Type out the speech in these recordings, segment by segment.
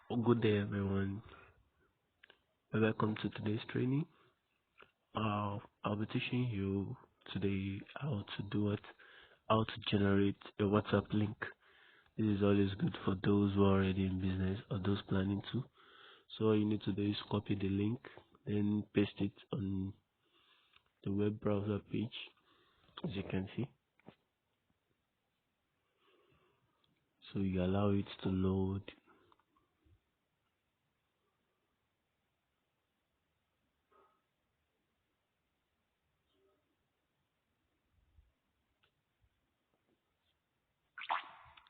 Good day, everyone. Welcome to today's training. I'll be teaching you today how to do it, how to generate a WhatsApp link. This is always good for those who are already in business or those planning to. So all you need to do is copy the link, then paste it on the web browser page, as you can see. So you allow it to load.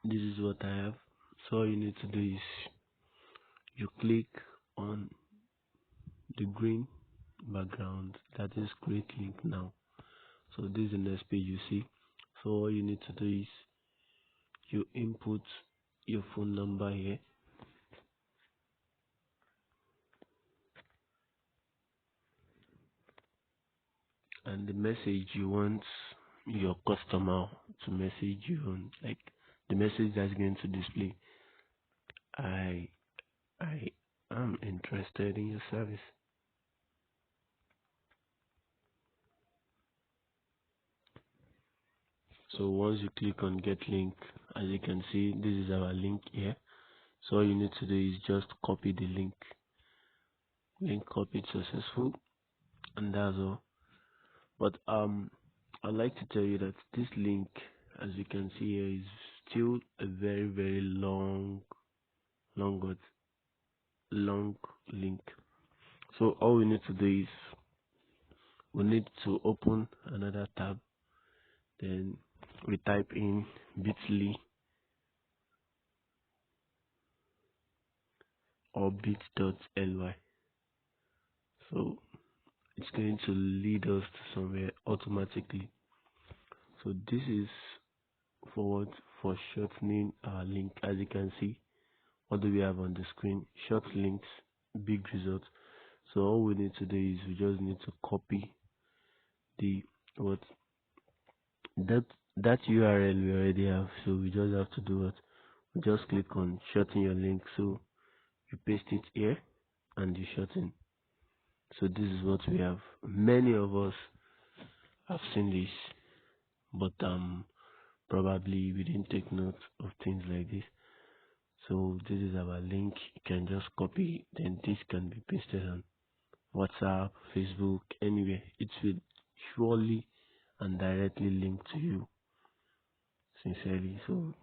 This is what I have. So all you need to do is you click on the green background that is create link now. So this is the next page you see. So all you need to do is you input your phone number here, and the message you want your customer to message you on, like the message that's going to display, I I am interested in your service. So once you click on get link, as you can see, this is our link here. So all you need to do is just copy the link copied successful, and that's all. But I'd like to tell you that this link, as you can see here, is still a very long what long link. So all we need to do is we need to open another tab, then we type in bit.ly or bit.ly. So it's going to lead us to somewhere automatically. So this is forward for shortening our link. As you can see, what do we have on the screen? Short links, big results. So all we need to do is we just need to copy the what that that URL we already have. So we just have to do what, we just click on shorten your link. So you paste it here and you shorten. So this is what we have. Many of us have seen this, but probably we didn't take note of things like this. So this is our link. You can just copy, then this can be pasted on WhatsApp, Facebook, anywhere. It will surely and directly link to you. Sincerely. So